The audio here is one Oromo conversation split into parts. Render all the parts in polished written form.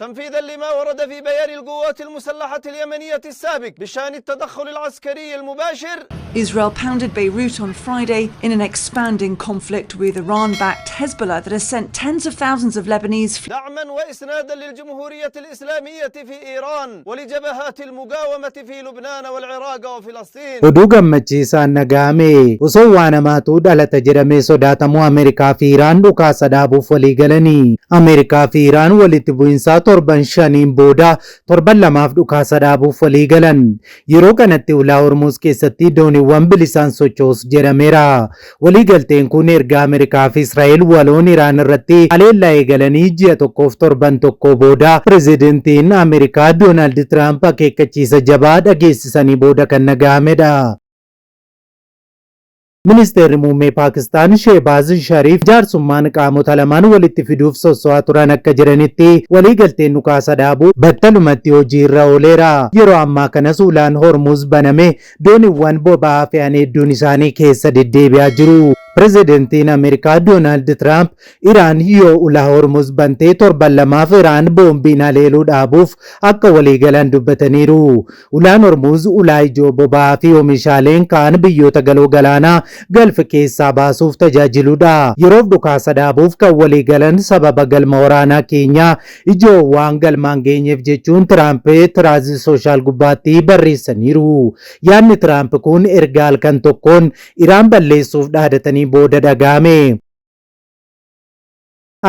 تنفيذا لما ورد في بيان القوات المسلحة اليمنية السابق بشأن التدخل العسكري المباشر. Israel pounded Beirut on Friday in an expanding conflict with Iran-backed Hezbollah that has sent tens of thousands of Lebanese دعما وإسنادا للجمهورية الإسلامية في إيران ولجبهات المقاومة في لبنان والعراق وفلسطين. Oduu gammachiisaan nagahame osoo waan hamaatu dhalata jedhamee sodaatamu Ameerikaa fi Iraan dhukaasa dhaabuuf walii galanii. Ameerikaa fi Iraan walitti bu'insaa torban shaniin booda torban lamaaf dhukaasa dhaabuuf walii galan. Yeroo kanatti ulaa Hormuuz keessatti dooniiwwan bilisaan sochoos jedhameera. Walii galteen kun erga Ameerikaa fi Israa'el waloon Iraan irratti haleellaa eegalanii ji'a tokkoof torban tokko booda pirezidentiin Ameerikaa Doonaald Tiraamp akeekkachiisa jabaa dhageessisanii booda kan nagahamedha. Ministeerri muummee Paakistaan Shehbaaz Shariif jaarsummaan qaamota lamaan walitti fiduuf sosso'aa turan akka jiranitti walii galteen dhukaasa dhaabuu battalumatti hojii irra ooleera. Yeroo ammaa kanas ulaan Hormuuz baname dooniiwwan boba'aa fe'an hedduun isaanii keessa deddeebi'aa jiru. Pirezidentiin Ameerikaa Doonaald Tiraamp Iraan yoo ulaa Hormuuz bantee torban lamaaf Iraan boombiin haleeluu dhaabuuf akka walii galan dubbataniiru. Ulaan Hormuuz ulaa ijoo boba'aa fi oomishaaleen kaan biyyoota galoo galaanaa galfa keessaa baasuuf tajaajiludha. Yeroof dhukaasa dhaabuuf kan walii galan sababa galma waraanaa keenyaa ijoo waan galmaan geenyeef jechuun Tiraamp tiraazii sooshaal gubbaatti barreessaniiru. Yaadni Tiraamp kun erga halkan tokkoon Iraan balleessuuf dhaadatanii booda dhagahame.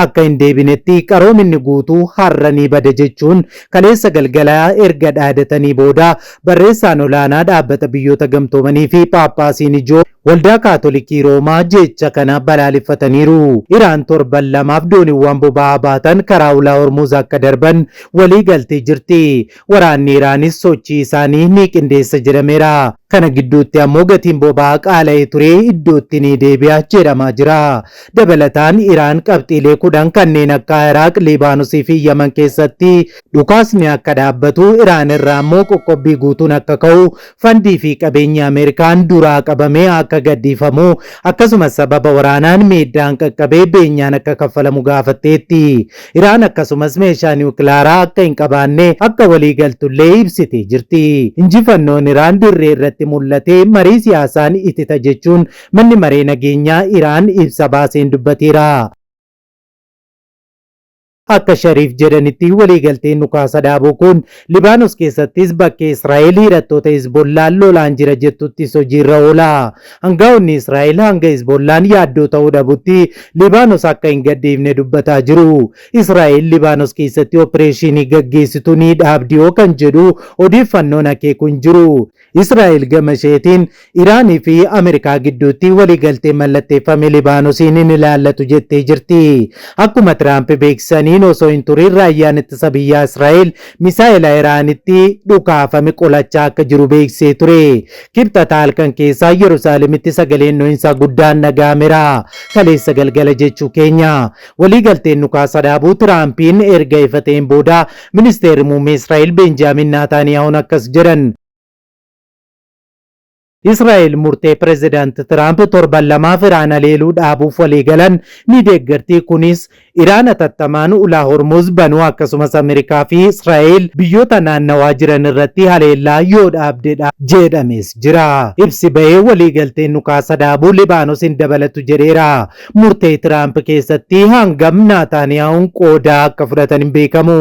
Akka hin deebinetti qaroominni guutuu har'anii bada jechuun kaleessa galgalaa erga dhaadatanii booda barreessaan olaanaa dhaabbata biyyoota gamtoomanii fi paappaasiin ijoo waldaa kaatolikii Roomaa jecha kana balaaleffataniiru. Iraan torban lamaaf dooniiwwan boba'aa baatan karaa ulaa Hormuuz akka darban walii galtee jirti. Waraanni Iraanis sochii isaanii ni qindeessa jedhameera. Kana gidduutti ammoo gatiin boba'aa qaala'ee ture iddootti ni deebi'a jedhamaa jira. Dabalataan Iraan qabxiilee 10 kanneen akka Iraaq, Libaanosii fi Yaman keessatti dhukaasni akka dhaabbatu, Iraan irraa ammoo qoqqobbii guutuun akka ka'u, fandii fi qabeenya Ameerikaan duraa qabamee akka gadhiifamu, akkasumas sababa waraanaan miidhaan qaqqabee beenyaan akka kaffalamu gaafatteetti. Iraan akkasumas meeshaa niwukilaaraa akka hin qabaanne akka walii galtullee ibsitee jirti. Injifannoon Iraan dirree irratti mul'ate marii siyaasaan itita jechuun manni maree nageenyaa Iraan ibsa baaseen dubbateera. Akka Shariif jedhanitti waliigalteen dhukaasa dhaabuu kun Libaanos keessattis bakkee Israa'el hidhattoota Hizbollaan lolaan jira jettuttis hojiirra oola. Hangaa'onni Israa'el hanga Hizbollaan yaaddoo ta'uu dhabutti Libaanos akka hin gadhiifne dubbataa jiru. Israa'el Libaanos keessatti opereeshinii gaggeessitu ni dhaabdiyoo kan jedhu odeeffannoon akeeku hin jiru. Israa'el gama isheetiin Iraanii fi Ameerikaa gidduutti waliigaltee mallatteeffame Libaanosiin ni ilaallatu jettee jirti. Akkuma Tiraamp beeksisanii osoo hin turin raayyaan ittisa biyyaa Israa'el misaa'ila Iraanitti dhukaafame qolachaa akka jiru beeksisee ture. Kibxata halkan keessaa Yerusaalemitti sagaleen dho'insaa guddaan dhagahameera. Kaleessa galgala jechuu keenya. Waliigalteen dhukaasa dhaabuu Tiraampiin erga ifateen booda ministeerri muummee Israa'el Benjaamin Naataaniyahuun akkas jedhan. Israa'el murtee pirezidaant Tiraamp torban lamaaf Iraan haleeluu dhaabuuf walii galan ni deeggarti. Kunis Iraan hatattamaan ulaa Hormuuz banuu akkasumas Ameerikaa fi Israa'el biyyoota naannawaa jiran irratti haleellaa yoo dhaabdedha jedhames jira. Ibsi bahee waliigalteen dhukaasa dhaabuu Libaanosin dabalatu jedheera. Murtee Tiraamp keessatti hangam Naataaniyahuun qooda akka fudhatan hin beekamu.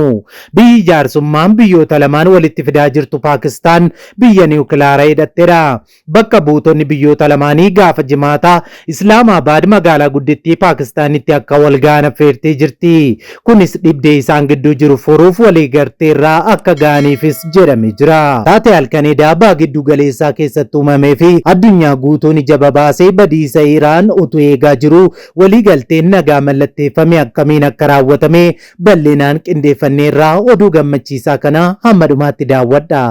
Biyyi jaarsummaan biyyoota lamaan walitti fidaa jirtu Paakistaan biyya niwukilaaraa hidhatteedha. Bakka buutonni biyyoota lamaanii gaafa jimaataa Islaamabaad magaalaa guddittii Paakistaanitti akka wal ga'an affeertee jirti. Kunis dhibdee isaan gidduu jiru furuuf waliigalteerraa akka ga'aniifis jedhamee jira. Taatee halkanii daabaa giddu galeessaa keessatti uumamee fi addunyaa guutuun ija babaasee badiisa Iraan utuu eegaa jiru waliigalteen nagaa mallatteeffame akkamiin akka raawwatame bal'inaan qindeeffanneerraa oduu gammachiisaa kana hamma dhumaatti daawwadha.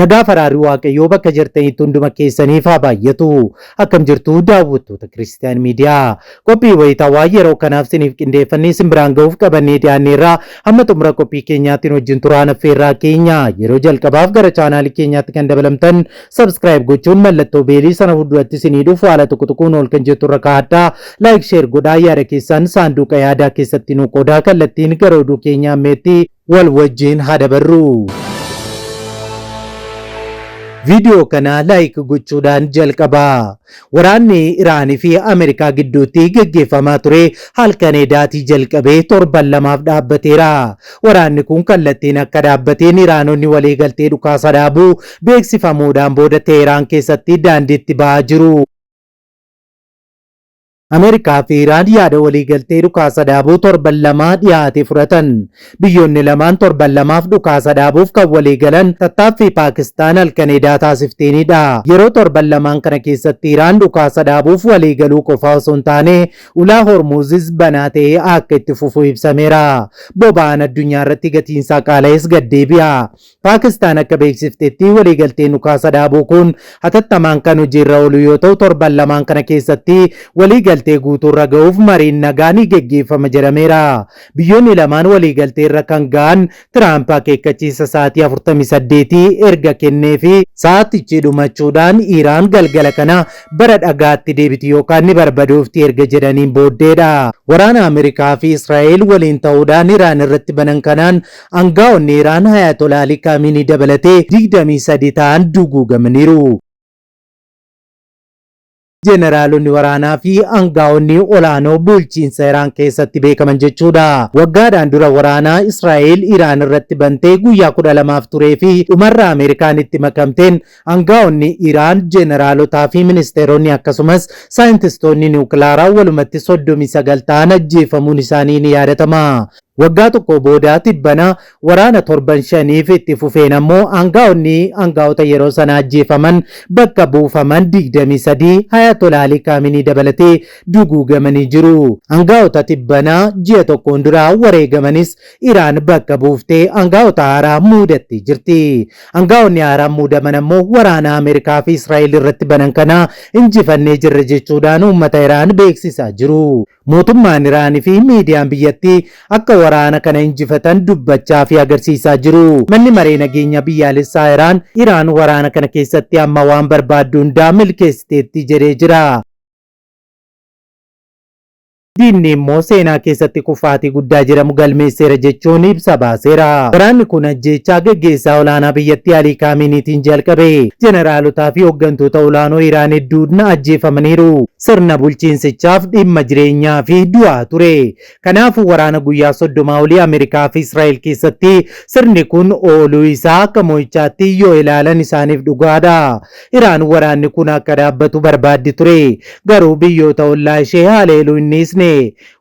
nagaa faraarri waaqayyoo bakka jirtanitti hunduma keessaniif haa baay'atu. Akkam jirtu daawwattoota Kiristiyaan Miidiyaa. Qophii wayitaawaa yeroo kanaaf siniif qindeeffannee isin biraan ga'uuf qabannee dhiyaanneerra. Hamma xumura qophii keenyaatiin wajjin turaan affeerraa keenya. Yeroo jalqabaaf gara chaanaalii keenyaatti kan dabalamtan subscribe gochuun mallattoo beelii sana fuulduratti isinii dhufu haala tokkoon ol kan jettu irra kaa'adhaa. Like share godhaa yaada keessan saanduqa yaadaa keessatti nu qoodaa kallattiin gara oduu keenyaa ammeetti wal wajjin haa dabarru. Video kana like gochuudhaan jalqabaa. Waraanni Iraanii fi Ameerikaa gidduutti gaggeeffamaa ture halkaneedaatii jalqabee torban lamaaf dhaabbateera. Waraanni kun kallattiin akka dhaabbateen Iraanonni waliigaltee dhukaasa dhaabuu beeksifamuudhaan booda Teheraan keessatti daandiitti ba'aa jiru. Ameerikaa fi Iraan yaada waliigaltee dhukaasa dhaabuu torban lamaa dhiyaate fudhatan. Biyyoonni lamaan torban lamaaf dhukaasa dhaabuuf kan waliigalan tattaaffii Paakistaan halkaneedaa taasifteenidha. Yeroo torban lamaan kana keessatti Iraan dhukaasa dhaabuuf waliigaluu qofaa osoo hin taane ulaa Hormuuzis banaa ta'ee akka itti fufu ibsameera. Boba'aan addunyaa irratti gatiinsaa qaala'es gad deebi'a. Paakistaan akka beeksiftetti waliigalteen dhukaasa dhaabuu kun hatattamaan kan hojiirra oolu yoo ta'u torban lamaan kana keessatti waliigaltee guutuurra ga'uuf mariin nagaa ni geggeeffama jedhameera. Biyyoonni lamaan waliigaltee irra kan ga'an Tiraamp akeekkachiisa sa'aatii 48 erga kennee fi sa'aatichi dhumachuudhaan Iraan galgala kana bara dhagaatti deebiti yookaan ni barbadoofti erga jedhaniin booddeedha. Waraana Ameerikaa fi Israa'el waliin ta'uudhaan Iraan irratti banan kanaan aangaa'onni Iraan Ayatollah Ali Khamenei dabalatee 23 ta'an duguugamaniiru. Jeneraalonni waraanaa fi aangaa'onni olaanoo bulchiinsa Iraan keessatti beekaman jechuudha. Waggaadhaan dura waraanaa Israa'el Iraan irratti bantee guyyaa 12 turee fi dhumarra Ameerikaan itti makamteen aangaa'onni Iraan jeneraalotaa fi ministeeronni akkasumas saayintistoonni niwukilaaraa walumatti 39 ta'an ajjeefamuun isaanii ni yaadatama. Waggaa tokko booda tibbana waraana torban shaniif itti fufeen ammoo aangaa'ota yeroo sana ajjeefaman bakka buufaman 23 Ayatollah Ali Khamenei dabalatee duguugamanii jiru. Aangaa'ota tibbana ji'a tokkoon dura wareegamanis Iraan bakka buuftee aangaa'ota haaraa muudattee jirti. Aangaa'onni haaraa muudaman ammoo waraana Ameerikaa fi Israa'el irratti banan kana injifannee jirra jechuudhaan uummata Iraan beeksisaa jiru. Mootummaan Iraanii fi miidiyaan biyyattii akka waraana kana injifatan dubbachaa fi agarsiisaa jiru. Manni maree nageenya biyyaalessaa Iraan waraana kana keessatti amma waan barbaaddu hundaa milkeessiteetti jedhee jira. Diinni immoo seenaa keessatti kufaatii guddaa jedhamu galmeesseera jechuun ibsa baaseera. Waraanni kun ajjeechaa gaggeessaa olaanaa biyyattii Ali Khameneitiin jalqabe. Jeneraalotaa fi hooggantoota olaanoo Iraan hedduun ajjeefamaniiru. Sirna bulchiinsichaaf dhimma jireenyaa fi du'aa ture. Kanaafuu waraana guyyaa 30 olii Ameerikaa fi Israa'el keessatti sirni kun ooluu isaa akka mo'ichaatti yoo ilaalan isaaniif dhugaadha. Iraan waraanni kun akka dhaabbatu barbaaddi ture. Garuu biyyoota ollaa ishee haleeluu inni isne.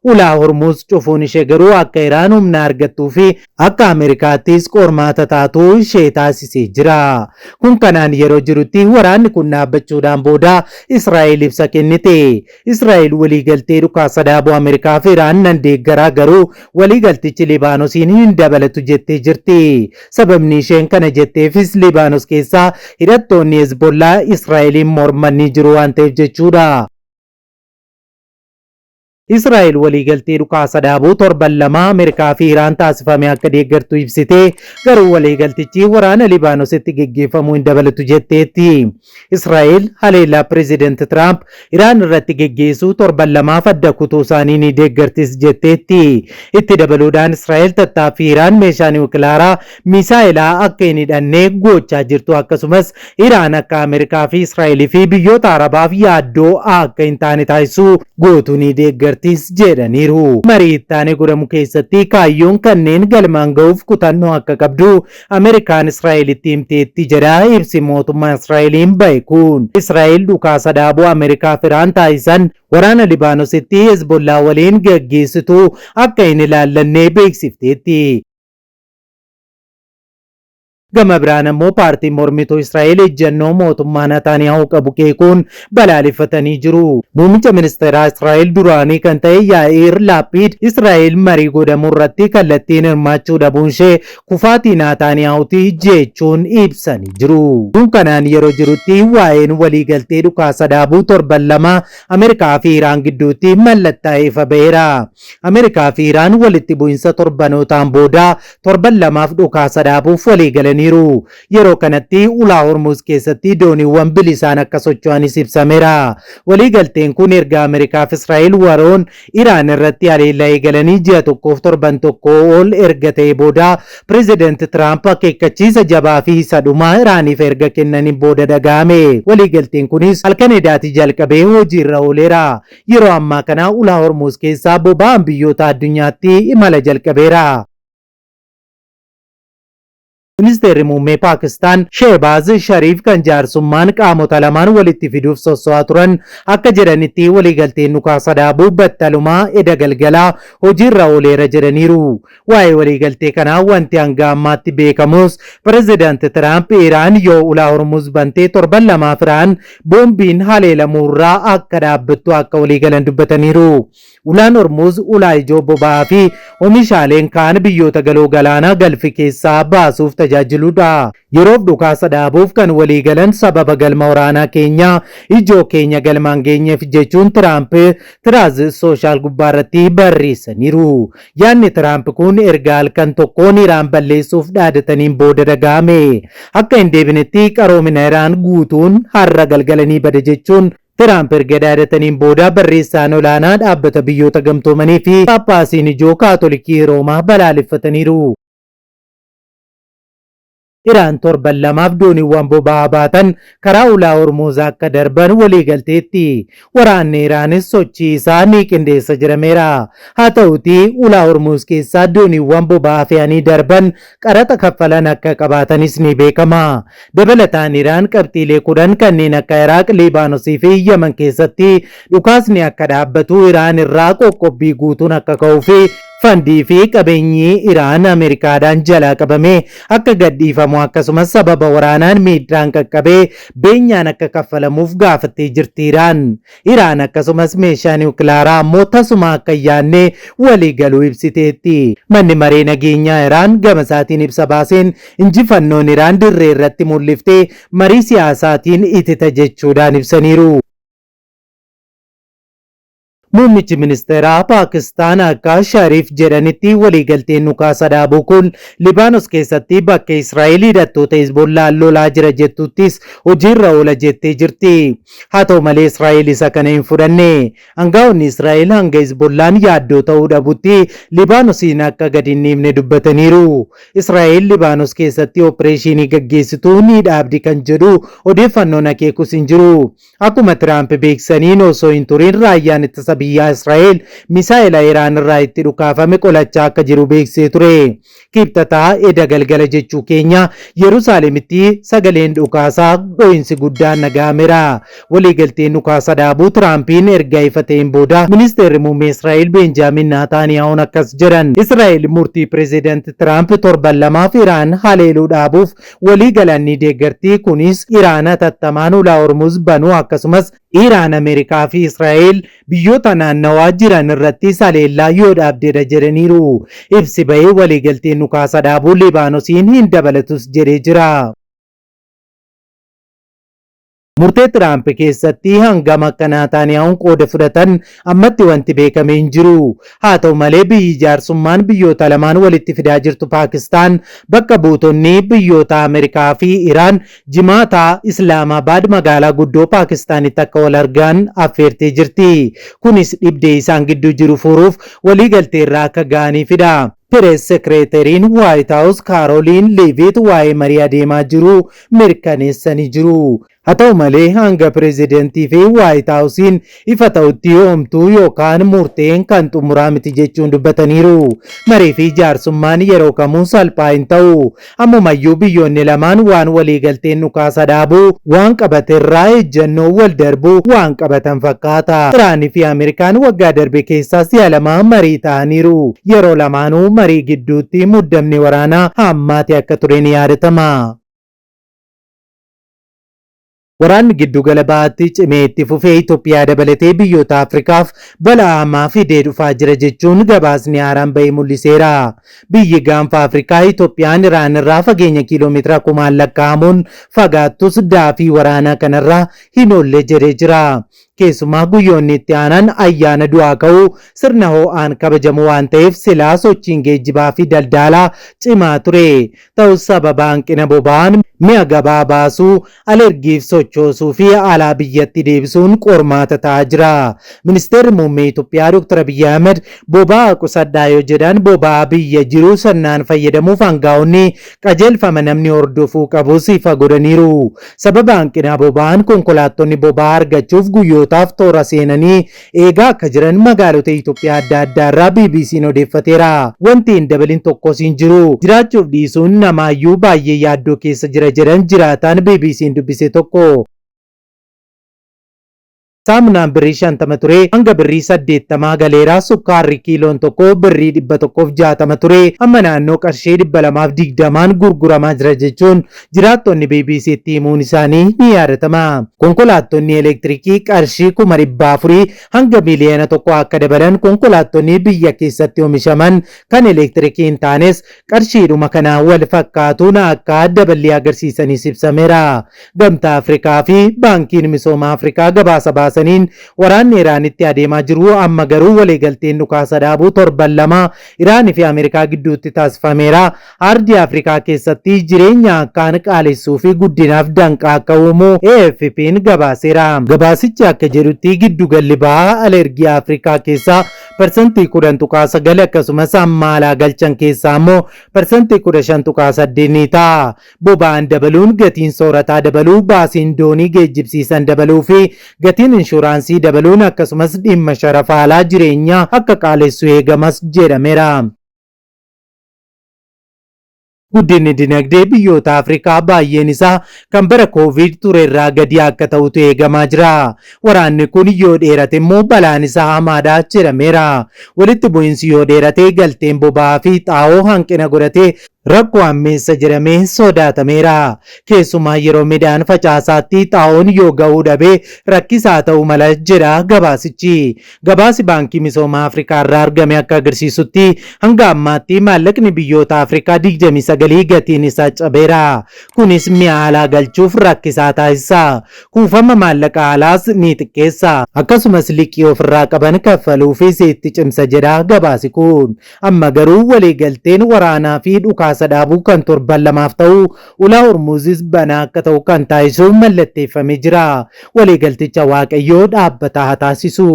Ulaa Hormuuz cufuun ishee garuu akka Iraan humna argattuu fi akka Ameerikaattis qormaata taatu ishee taasisee jira. Kun kanaan yeroo jirutti waraanni kun dhaabbachuudhaan booda Israa'el ibsa kennite. Israa'el waliigaltee dhukaasa dhaabuu Ameerikaa fi Iraan nan deeggaraa garuu waliigaltichi Libaanosiin hin dabalatu jettee jirti. Sababni isheen kana jetteefis Libaanos keessaa hidhattoonni Hezbollaa Israa'eliin mormanii jiru waan ta'eef jechuudha. Israa'el waliigaltee dhukaasa dhaabuu torban lama Ameerikaa fi Iraan taasifame akka deeggartu ibsite garuu waliigaltichi waraana Libaanositti geggeeffamuu hin dabalatu jetteetti. Israa'el haleellaa pireezidaanti Tiraamp Iraan irratti geggeessuu torban lamaaf adda kutuu isaanii ni deeggartis jetteetti. Itti dabaluudhaan Israa'el tattaaffii Iraan meeshaa niwukilaaraa misaa'ilaa akka hin hidhanne gochaa jirtu akkasumas Iraan akka Ameerikaa fi Israa'el fi biyyoota Arabaaf yaaddoo akka hin taane taasisuu gootu ni deeggarti. jedhaniiru. Marii ittaanee godhamu keessatti kaayyoon kanneen galmaan ga'uuf kutannoo akka qabdu Ameerikaan Israa'elitti himteetti jedha ibsi mootummaa Israa'eliin ba'e kun. Israa'el dhukaasa dhaabuu Ameerikaa fi Iraan taasisan waraana Libaanositti Hezbollaa waliin gaggeessitu akka hin ilaallanne beeksifteetti. Gama biraan ammoo paartiin mormituu Israa'el ejjennoo mootummaa Nataaniyaahuu qabu qeequun balaaleffatanii jiru. Muummicha ministeeraa Israa'el duraanii kan ta'e Yaa'ir Laapid Israa'el marii godhamuu irratti kallattiin hirmaachuu dhabuun ishee kufaatii Nataaniyaahuu jechuun ibsanii jiru. Kun kanaan yeroo jirutti waa'een waliigaltee dhukaasa dhaabuu torban lama Ameerikaa fi Iraan gidduutti mallattaa'ee ba'eera. Ameerikaa fi Iraan walitti bu'insa torbanootaan booda torban lamaaf dhukaasa dhaabuuf waliigalan yeroo kanatti ulaa Hormuz keessatti dooniiwwan bilisaan akka socho'anis ibsameera. Waliigalteen kun erga Ameerikaa fi Israa'el waroon Iraan irratti haleellaa eegalanii ji'a tokkoof torban tokko ol erga ta'e booda pireezidaanti Tiraamp akeekkachiisa jabaa fi isa dhumaa Iraaniif erga kennaniin booda dhaga'ame. Waliigalteen kunis halkan edaatii jalqabee hojiirra ooleera. Yeroo ammaa kana ulaa Hormuz keessaa boba'aan biyyoota addunyaatti imala jalqabeera. Ministeerri muummee Paakistaan Shehbaaz Shariif kan jaarsummaan qaamota lamaan walitti fiduuf sosso'aa turan akka jedhanitti waliigalteen dhukaasa dhaabuu battalumaa eda galgalaa hojiirra ooleera jedhaniiru. Waa'ee waliigaltee kanaa wanti hanga ammaatti beekamus pireezidaanti Tiraamp Iraan yoo ulaa Hormuz bantee torban lamaaf Iraan boombiin haleelamuurraa akka dhaabbattu akka waliigalan dubbataniiru. Ulaan Hormuz ulaa ijoo boba'aa fi oomishaaleen kaan biyyoota galoo galaanaa galfi keessaa baasuuf tajaajiludha. Yeroof dhukaasa dhaabuuf kan waliigalan sababa galma waraanaa keenya ijoo keenya galmaan geenyeef jechuun Tiraamp Tiraaz sooshaal gubbaarratti barreessaniiru. Yaadni Tiraamp kun erga halkan tokkoon Iraan balleessuuf dhaadataniin booda dhaga'ame. Akka hin deebinetti qaroomina Iraan guutuun har'a galgalanii bada jechuun Tiraamp erga dhaadataniin booda barreessaan olaanaa dhaabbata biyyoota gamtoomanii fi Paappaasiin ijoo Kaatolikii Roomaa balaaleffataniiru. Iraan torban lamaaf dooniiwwan boba'aa baatan karaa ulaa Hormuz akka darban waliigalteetti. Waraanni Iraanis sochii isaa ni qindeessa jedhameera. Haa ta'utii ulaa Hormuz keessaa dooniiwwan boba'aa fe'anii darban qaraxa kaffalan akka qabaatanis ni beekama. Dabalataan Iraan qabxiilee 10 kanneen akka Iraaq, Libaanosii fi Yemen keessatti dhukaasni akka dhaabbatu Iraan irraa qoqqobbii guutuun akka ka'uu fi fandii fi qabeenyi Iraan Ameerikaadhaan jalaa qabame akka gadhiifamu akkasumas sababa waraanaan miidhaan qaqqabee beenyaan akka kaffalamuuf gaafattee jirti Iraan akkasumas meeshaa niwukilaaraa ammoo tasuma akka yaadne walii galuu ibsiteetti. Manni maree nageenyaa Iraan gama isaatiin ibsa baaseen injifannoon Iraan dirree irratti mul'iftee marii siyaasaatiin itita jechuudhaan ibsaniiru. Muummichi ministeeraa Paakistaan akka Shariif jedhanitti waliigalteen dhukaasa dhaabuu kun Libaanos keessatti bakka Israa'el hidhattoota Hizbollaa lolaa jira jettuttis hojiirra oola jettee jirti. Haa ta'u malee Israa'el isa kana hin fudhanne. Aangaa'onni Israa'el hanga Hizbollaan yaaddoo ta'uu dhabutti Libaanosiin akka gadi hin dhiifne dubbataniiru. Israa'el Libaanos keessatti opereeshinii gaggeessituu ni dhaabdi kan jedhu odeeffannoon akeekus hin jiru. Akkuma Tiraamp beeksaniin osoo hin turin raayyaan ittisa biyya Israa'el misaa'ila Iraan irraa itti dhukaafame qolachaa akka jiru beeksisee ture. Kibxataa eda galgala jechuu keenya Yerusaalemitti sagaleen dhukaasaa dho'insi guddaan dhaga'ameera. Waliigalteen dhukaasa dhaabuu Tiraampiin erga ifa ta'een booda ministeerri muummee Israa'el Benjaamin Naataaniyahuun akkas jedhan. Israa'el murtii pireezidaanti Tiraamp torban lamaaf Iraan haleeluu dhaabuuf waliigalan ni deeggarti. Kunis Iraan hatattamaan ulaa Hormuz banuu akkasumas Iraan Ameerikaa fi Israa'el biyyoota naannawaa jiran irratti haleellaa yoo dhaabdedha jedhaniiru. Ibsi bahee waliigalteen dhukaasa dhaabuu Libaanosiin hin dabalatus jedhee jira. Murtee Tiraamp keessatti hangam akka Naataaniyahuun qooda fudhatan ammatti wanti beekame hin jiru. Haa ta'u malee biyyi jaarsummaan biyyoota lamaan walitti fidaa jirtu Paakistaan bakka buutonni biyyoota Ameerikaa fi Iraan jimaataa Islaamabaad magaalaa guddoo Paakistaanitti akka wal argan affeertee jirti. Kunis dhibdee isaan gidduu jiru furuuf waliigaltee irraa akka ga'anii fida. Pirees sekreeteriin White House Kaaroliin Leeviit waa'ee marii adeemaa jiru mirkaneessanii jiru. Hata'u malee hanga pireezidantii fi White House ifa ta'utti yoomtuu yookaan murteen kan xumuraa miti jechuun dubbataniiru. Marii fi jaarsummaan yeroo kamuu salphaa hin ta'u. Ammumayyuu biyyoonni lamaan waan waliigalteen dhukaasa dhaabuu, waan qabaterraa ejjennoo wal darbuu waan qabatan fakkaata. Iraanii fi Ameerikaan waggaa darbe keessaa si'a lama marii ta'aniiru. Yeroo lamaanuu marii gidduutti muddamni waraanaa hammaate akka ture ni yaadatama. Waraanni giddugala bahaatti cimee itti fufee Itoophiyaa dabalatee biyyoota Afrikaaf balaa hamaa fidee dhufaa jira jechuun gabaasni haaraan bahee mul'iseera. Biyyi gaanfa Afrikaa Itoophiyaan Iraan irraa fageenya kiiloomeetira 1000 lakkaa'amuun fagaattus daafii waraanaa kanarraa hin oolle jedhee jira. Keessumaa guyyoonni itti aanan ayyaana du'aa ka'uu sirna ho'aan kabajamu waan ta'eef silaa sochiin geejjibaa fi daldalaa cimaa ture. Ta'us sababa hanqina boba'aan mi'a gabaa baasuu, alergiif sochoosuu fi alaa biyyatti deebisuun qormaata ta'aa jira. Ministeerri muummee Itoophiyaa Dr. Abiy Ahmed boba'aa qusadhaa yoo jedhan boba'aa biyya jiru sirnaan fayyadamuuf aangaa'onni qajeelfama namni hordofuu qabus ifa godhaniiru. Sababa hanqina boba'aan konkolaattonni boba'aa argachuuf guyyootaaf toora seenanii eegaa akka jiran magaalota Itoophiyaa adda addaa irraa BBC'n odeeffateera. Wanti hin dabalin tokkos hin jiru. Jiraachuuf dhiisuun namaayyuu baay'ee yaaddoo keessa jira jedhan jiraataan BBC'n dubbise tokko. Saamunaan birrii 50 ture hanga birrii 80 galeera. Sukkaarri kiiloon tokko birrii 160 ture amma naannoo qarshii 220 gurguramaa jira jechuun jiraattonni BBC'tti himuun isaanii ni yaadatama. Konkolaattonni elektirikii qarshii 400 hanga miliyoona 1 akka dabalan konkolaattonni biyya keessatti oomishaman kan elektirikii hin taanes qarshiidhuma kanaan wal fakkaatuun akka dabalii agarsiisanis ibsameera. Gamtaa Afrikaa fi Baankiin Misooma Afrikaa gabaasa waraanni Iraanitti adeemaa jiru amma garuu waliigalteen dhukaasa dhaabuu torban lama Iraanii fi Ameerikaa gidduutti taasifameera. Ardii Afrikaa keessatti jireenya akkaan qaalessuu fi guddinaaf danqaa akka uumu AFP'n gabaaseera. Gabaasichi akka jedhutti giddugalli bahaa alergii Afrikaa keessaa persentii 10.9 akkasumas amma alaa galchan keessaa immoo persentii 15.8 ni ta'a. Boba'aan dabaluun gatiin soorataa dabaluu, baasiin doonii geejjibsiisan dabaluu fi gatiin inshuraansii dabaluun akkasumas dhimma sharafa alaa jireenyaa akka qaalessu eegamas jedhameera. Guddinni dinagdee biyyoota Afrikaa baay'een isaa kan bara Covid ture irraa gadi akka ta'utu eegamaa jira. Waraanni kun yoo dheerate immoo balaan isaa hamaadha jedhameera. Walitti bu'iinsi yoo dheerate galteen boba'aa fi xaa'oo hanqina godhatee rakkoo ammeessa jedhamee sodaatameera. Keessumaa yeroo midhaan facaasaatti xaa'oon yoo ga'uu dhabee rakkisaa ta'uu mala jedha gabaasichi. Gabaasi Baankii Misooma Afrikaa irraa argame akka agarsiisutti hanga ammaatti maallaqni biyyoota Afrikaa 29 gatiin isaa cabeera. Kunis mi'a alaa galchuuf rakkisaa taasisa. Kuufama maallaqa alaas ni xiqqeessa. Akkasumas liqii ofirraa qaban kaffaluufis itti cimsa jedha gabaasi kun. Amma garuu waliigalteen waraanaa fi dhukaasa dhaabuu kan torban lamaaf ta'u ulaa Hormuuzis banaa akka ta'u kan taasisuun mallatteeffamee jira. Waliigalticha Waaqayyoo dhaabbataa haa taasisu.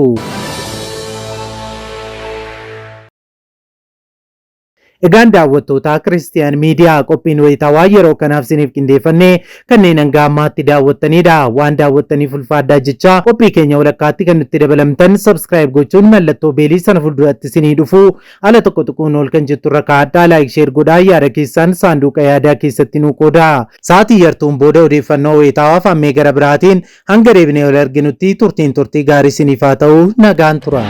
Egaan daawwattoota Kiristiyaan Miidiyaa qophiin wayitaawaa yeroo kanaaf isiniif qindeeffannee kanneen hanga ammaatti daawwattanidha. Waan daawwattaniif ulfaadhaa jecha qophii keenya walakkaatti kan nutti dabalamtan subscribe gochuun mallattoo beelii sana fuulduratti isinii dhufu ala tokko tuquun ol kan jettu irra kaa'adhaa like share godhaa yaada keessan saanduqa yaadaa keessatti nuu qoodaa. Sa'aatii yartuun booda odeeffannoo wayitaawaaf ammee gara biraatiin hanga deebinee wal arginutti turtii gaarii isiniif haa ta'u nagaan tura.